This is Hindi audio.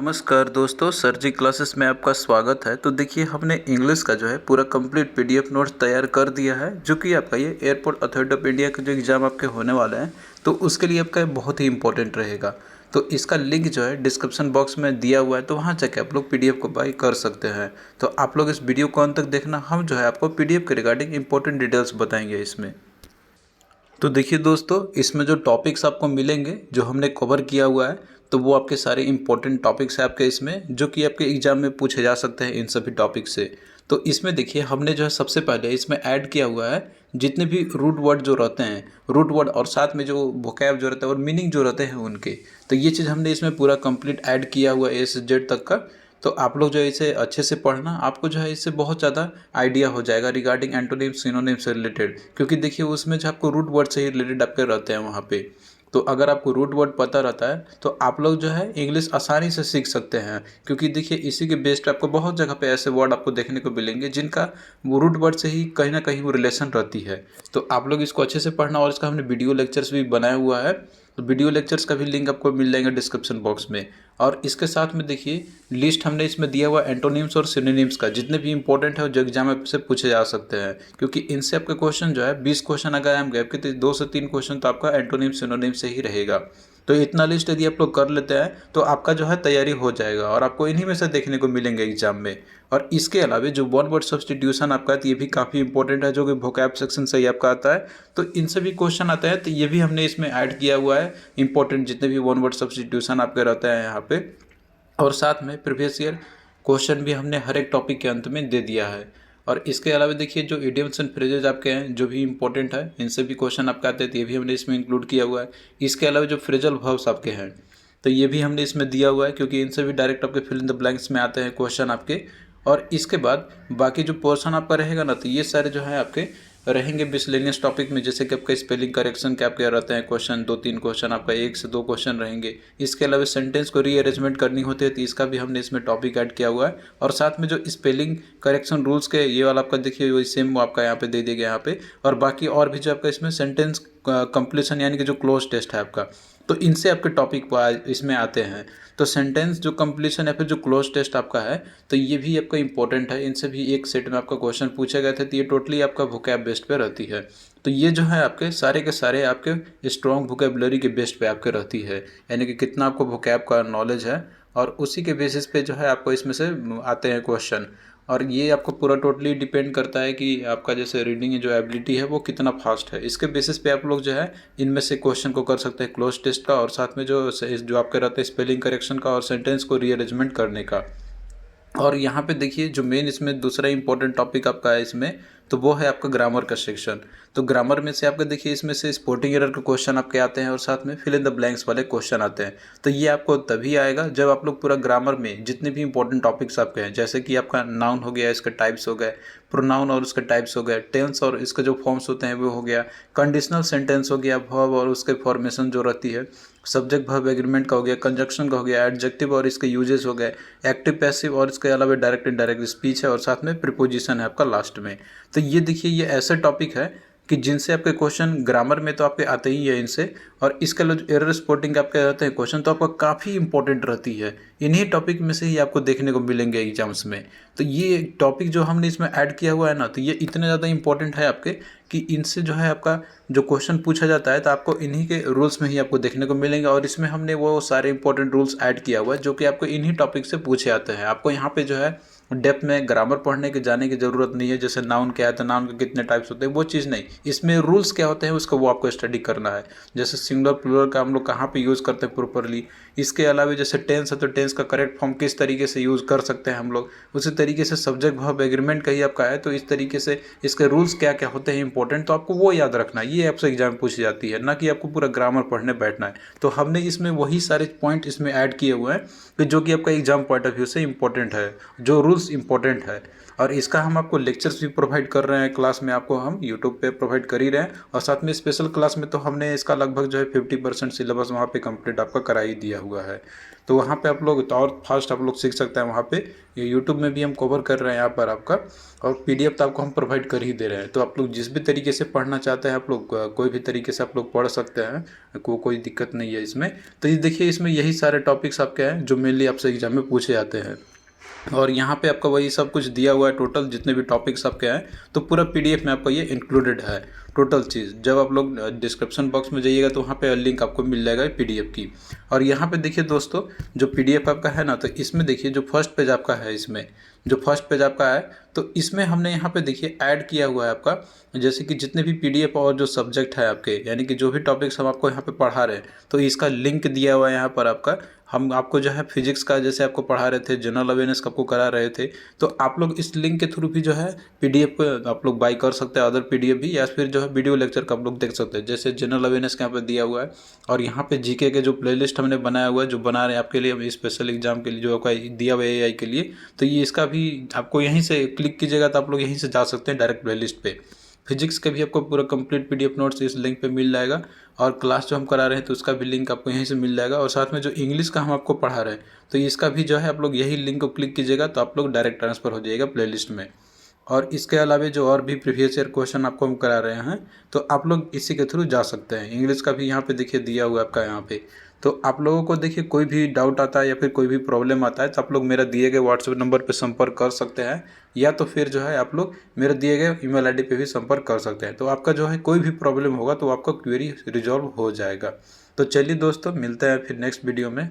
नमस्कार दोस्तों, सर जी क्लासेस में आपका स्वागत है। तो देखिए, हमने इंग्लिश का जो है पूरा कंप्लीट पीडीएफ नोट्स तैयार कर दिया है, जो कि आपका ये एयरपोर्ट अथॉरिटी ऑफ इंडिया के जो एग्ज़ाम आपके होने वाले हैं, तो उसके लिए आपका बहुत ही इंपॉर्टेंट रहेगा। तो इसका लिंक जो है डिस्क्रिप्शन बॉक्स में दिया हुआ है, तो वहाँ जाके आप लोग पीडीएफ को बाई कर सकते हैं। तो आप लोग इस वीडियो को अंत तक देखना, हम जो है आपको पीडीएफ के रिगार्डिंग इंपॉर्टेंट डिटेल्स बताएंगे इसमें। तो देखिए दोस्तों, इसमें जो टॉपिक्स आपको मिलेंगे जो हमने कवर किया हुआ है, तो वो आपके सारे इंपॉर्टेंट टॉपिक्स हैं आपके इसमें, जो कि आपके एग्जाम में पूछे जा सकते हैं इन सभी टॉपिक से। तो इसमें देखिए, हमने जो है सबसे पहले इसमें ऐड किया हुआ है जितने भी रूट वर्ड जो रहते हैं, रूट वर्ड और साथ में जो वोकैब जो रहता है और मीनिंग जो रहते हैं उनके, तो ये चीज़ हमने इसमें पूरा कंप्लीट ऐड किया हुआ है ए से जेड तक का। तो आप लोग जो है इसे अच्छे से पढ़ना, आपको जो है इससे बहुत ज़्यादा आइडिया हो जाएगा रिगार्डिंग एंटोनिम सिनोनिम से रिलेटेड, क्योंकि देखिए उसमें जो आपको रूट वर्ड से ही रिलेटेड आपके रहते हैं वहाँ पे। तो अगर आपको रूट वर्ड पता रहता है तो आप लोग जो है इंग्लिश आसानी से सीख सकते हैं, क्योंकि देखिए इसी के बेस्ड आपको बहुत जगह पे ऐसे वर्ड आपको देखने को मिलेंगे जिनका वो रूट वर्ड से ही कहीं ना कहीं वो रिलेशन रहती है। तो आप लोग इसको अच्छे से पढ़ना, और इसका हमने वीडियो लेक्चर्स भी बनाया हुआ है, तो वीडियो लेक्चर्स का भी लिंक आपको मिल जाएगा डिस्क्रिप्शन बॉक्स में। और इसके साथ में देखिए लिस्ट हमने इसमें दिया हुआ एंटोनिम्स और सिनोनिम्स का, जितने भी इंपॉर्टेंट है जो एग्जाम में से पूछे जा सकते हैं, क्योंकि इनसे आपके क्वेश्चन जो है 20 क्वेश्चन अगर हम गए तो 2 से 3 क्वेश्चन तो आपका एंटोनिम सिनोनिम से ही रहेगा। तो इतना लिस्ट यदि आप लोग कर लेते हैं तो आपका जो है तैयारी हो जाएगा, और आपको इन्हीं में से देखने को मिलेंगे एग्जाम में। और इसके अलावा जो वन वर्ड सब्स्टिट्यूशन आपका है, तो ये भी काफ़ी इंपॉर्टेंट है, जो कि वोकैब सेक्शन से ही आपका आता है। तो इनसे भी क्वेश्चन आते हैं, तो ये भी हमने इसमें ऐड किया हुआ है इंपॉर्टेंट जितने भी वन वर्ड सब्स्टिट्यूशन आपके रहते हैं यहाँ पे। और साथ में प्रीवियस ईयर क्वेश्चन भी हमने हर एक टॉपिक के अंत में दे दिया है। और इसके अलावा देखिए जो इडियम्स एंड फ्रेजेज आपके हैं जो भी इंपॉर्टेंट है, इनसे भी क्वेश्चन आपके आते हैं, तो ये भी हमने इसमें इंक्लूड किया हुआ है। इसके अलावा जो फ्रेजल वर्ब्स आपके हैं, तो ये भी हमने इसमें दिया हुआ है, क्योंकि इनसे भी डायरेक्ट आपके फिल इन द ब्लैंक्स में आते हैं क्वेश्चन आपके। और इसके बाद बाकी जो पोर्शन आपका रहेगा ना, तो ये सारे जो है आपके रहेंगे मिसलेनियस टॉपिक में, जैसे कि आपका स्पेलिंग करेक्शन के आपके रहते हैं क्वेश्चन, 2-3 क्वेश्चन आपका 1 से 2 क्वेश्चन रहेंगे। इसके अलावा सेंटेंस को रीअरेंजमेंट करनी होती है, तो इसका भी हमने इसमें टॉपिक ऐड किया हुआ है। और साथ में जो स्पेलिंग करेक्शन रूल्स के ये वाला आपका देखिए वही सेम आपका यहाँ पे दे दिया गया यहाँ पे। और बाकी और भी जो आपका इसमें सेंटेंस कंप्लीशन यानी कि जो क्लोज टेस्ट है आपका, तो इनसे आपके टॉपिक इसमें आते हैं। तो सेंटेंस जो कंप्लीशन या फिर जो क्लोज टेस्ट आपका है, तो ये भी आपका इंपॉर्टेंट है। इनसे भी एक सेट में आपका क्वेश्चन पूछे गए थे, तो ये टोटली आपका वोकैब बेस्ड पे रहती है। तो ये जो है आपके सारे के सारे आपके स्ट्रॉन्ग वोकैबुलरी के बेस्ड पे आपके रहती है, यानी कि कितना आपको वोकैब का नॉलेज है, और उसी के बेसिस पे जो है आपको इसमें से आते हैं क्वेश्चन। और ये आपको पूरा टोटली डिपेंड करता है कि आपका जैसे रीडिंग जो एबिलिटी है वो कितना फास्ट है, इसके बेसिस पे आप लोग जो है इनमें से क्वेश्चन को कर सकते हैं क्लोज टेस्ट का, और साथ में जो आपके रहते हैं स्पेलिंग करेक्शन का और सेंटेंस को रीअरेंजमेंट करने का। और यहाँ पे देखिए जो मेन इसमें दूसरा इंपॉर्टेंट टॉपिक आपका है इसमें, तो वो है आपका ग्रामर का सेक्शन। तो ग्रामर में से आपका देखिए इसमें से स्पोर्टिंग एरर के क्वेश्चन आपके आते हैं, और साथ में फिल इन द ब्लैंक्स वाले क्वेश्चन आते हैं। तो ये आपको तभी आएगा जब आप लोग पूरा ग्रामर में जितने भी इंपॉर्टेंट टॉपिक्स आपके हैं, जैसे कि आपका नाउन हो गया, इसके टाइप्स हो गए, प्रोनाउन और उसके टाइप्स हो गए, टेंस और इसके जो फॉर्म्स होते हैं वो हो गया, कंडीशनल सेंटेंस हो गया, वर्ब और उसके फॉर्मेशन जो रहती है, सब्जेक्ट वर्ब एग्रीमेंट का हो गया, कंजक्शन का हो गया, एडजेक्टिव और इसके यूजेस हो गए, एक्टिव पैसिव और इसके अलावा डायरेक्ट इनडायरेक्ट स्पीच है, और साथ में प्रीपोजिशन है आपका लास्ट में। तो ये देखिए ये ऐसे टॉपिक है कि जिनसे आपके क्वेश्चन ग्रामर में तो आपके आते ही है इनसे, और इसके अलावा जो एरर स्पॉटिंग आपके रहते हैं क्वेश्चन, तो आपका काफ़ी इंपॉर्टेंट रहती है। इन्हीं टॉपिक में से ही आपको देखने को मिलेंगे एग्जाम्स में। तो ये टॉपिक जो हमने इसमें ऐड किया हुआ है ना, तो ये इतने ज़्यादा इंपॉर्टेंट है आपके कि इनसे जो है आपका जो क्वेश्चन पूछा जाता है, तो आपको इन्हीं के रूल्स में ही आपको देखने को मिलेंगे। और इसमें हमने वो सारे इंपॉर्टेंट रूल्स ऐड किया हुआ है जो कि आपको इन्हीं टॉपिक से पूछे आते हैं। आपको यहाँ पे जो है डेप्थ में ग्रामर पढ़ने के जाने की ज़रूरत नहीं है, जैसे नाउन क्या है तो नाउन के कितने टाइप्स होते हैं वो चीज़ नहीं, इसमें रूल्स क्या होते हैं उसको वो आपको स्टडी करना है। जैसे सिंगुलर प्लूरल का हम लोग कहाँ पे यूज़ करते हैं प्रॉपरली, इसके अलावा जैसे टेंस है तो टेंस का करेक्ट फॉर्म किस तरीके से यूज़ कर सकते हैं हम लोग, उसी तरीके से सब्जेक्ट वर्ब एग्रीमेंट का ही आपका है, तो इस तरीके से इसके रूल्स क्या क्या होते हैं इंपॉर्टेंट, तो आपको वो याद रखना है। ये आपसे एग्जाम में पूछी जाती है, ना कि आपको पूरा ग्रामर पढ़ने बैठना है। तो हमने इसमें वही सारे पॉइंट इसमें ऐड किए हुए हैं कि जो कि आपका एग्जाम पॉइंट ऑफ व्यू से इंपॉर्टेंट है। जो रूल्स टूल्स इंपॉर्टेंट है। और इसका हम आपको लेक्चर्स भी प्रोवाइड कर रहे हैं, क्लास में आपको हम यूट्यूब पे प्रोवाइड कर ही रहे हैं। और साथ में स्पेशल क्लास में तो हमने इसका लगभग जो है 50% सिलेबस वहाँ पे कंप्लीट आपका करा ही दिया हुआ है। तो वहाँ पे आप लोग तो और फास्ट आप लोग सीख सकते हैं वहाँ पे। ये यूट्यूब में भी हम कवर कर रहे हैं यहाँ पर आपका, और पीडीएफ तो आपको हम प्रोवाइड कर ही दे रहे हैं। तो आप लोग जिस भी तरीके से पढ़ना चाहते हैं आप लोग कोई भी तरीके से आप लोग पढ़ सकते हैं, कोई दिक्कत नहीं है इसमें। तो ये देखिए इसमें यही सारे टॉपिक्स आपके हैं जो मेनली आपसे एग्जाम में पूछे जाते हैं। और यहाँ पे आपका वही सब कुछ दिया हुआ है, टोटल जितने भी टॉपिक्स आपके हैं तो पूरा पीडीएफ में आपका ये इंक्लूडेड है टोटल चीज़। जब आप लोग डिस्क्रिप्शन बॉक्स में जाइएगा तो वहाँ पे लिंक आपको मिल जाएगा पीडीएफ की। और यहाँ पे देखिए दोस्तों, जो पीडीएफ आपका है ना, तो इसमें देखिए जो फर्स्ट पेज आपका है, इसमें जो फर्स्ट पेज आपका है तो इसमें हमने यहाँ पे देखिए ऐड किया हुआ है आपका, जैसे कि जितने भी पीडीएफ और जो सब्जेक्ट है आपके, यानी कि जो भी टॉपिक्स हम आपको यहाँ पे पढ़ा रहे हैं तो इसका लिंक दिया हुआ है यहाँ पर आपका। हम आपको जो है फिजिक्स का जैसे आपको पढ़ा रहे थे, जनरल अवेयरनेस का आपको करा रहे थे, तो आप लोग इस लिंक के थ्रू भी जो है पीडीएफ को आप लोग बाई कर सकते हैं, अदर पीडीएफ भी, या फिर जो है वीडियो लेक्चर का आप लोग देख सकते हैं। जैसे जनरल अवेयरनेस का यहाँ पे दिया हुआ है, और यहाँ पे जीके के जो प्लेलिस्ट हमने बनाया हुआ है, जो बना रहे हैं आपके लिए स्पेशल एग्जाम के लिए, जो आपका दिया हुआ है एआई के लिए, तो ये इसका भी आपको यहीं से क्लिक कीजिएगा तो आप लोग यहीं से जा सकते हैं डायरेक्ट प्लेलिस्ट पे। फिजिक्स का भी आपको पूरा कंप्लीट पीडीएफ नोट्स इस लिंक पे मिल जाएगा, और क्लास जो हम करा रहे हैं तो उसका भी लिंक आपको यहीं से मिल जाएगा। और साथ में जो इंग्लिश का हम आपको पढ़ा रहे हैं तो इसका भी जो है आप लोग यही लिंक को क्लिक कीजिएगा तो आप लोग डायरेक्ट ट्रांसफ़र हो जाइएगा प्लेलिस्ट में। और इसके अलावा जो और भी प्रीवियस ईयर क्वेश्चन आपको हम करा रहे हैं तो आप लोग इसी के थ्रू जा सकते हैं। इंग्लिश का भी यहाँ पे देखिए दिया हुआ है आपका यहाँ पे। तो आप लोगों को देखिए कोई भी डाउट आता है या फिर कोई भी प्रॉब्लम आता है तो आप लोग मेरा दिए गए व्हाट्सएप नंबर पे संपर्क कर सकते हैं, या तो फिर जो है आप लोग मेरे दिए गए ईमेल आईडी पे भी संपर्क कर सकते हैं। तो आपका जो है कोई भी प्रॉब्लम होगा तो आपका क्वेरी रिजॉल्व हो जाएगा। तो चलिए दोस्तों, मिलते हैं फिर नेक्स्ट वीडियो में।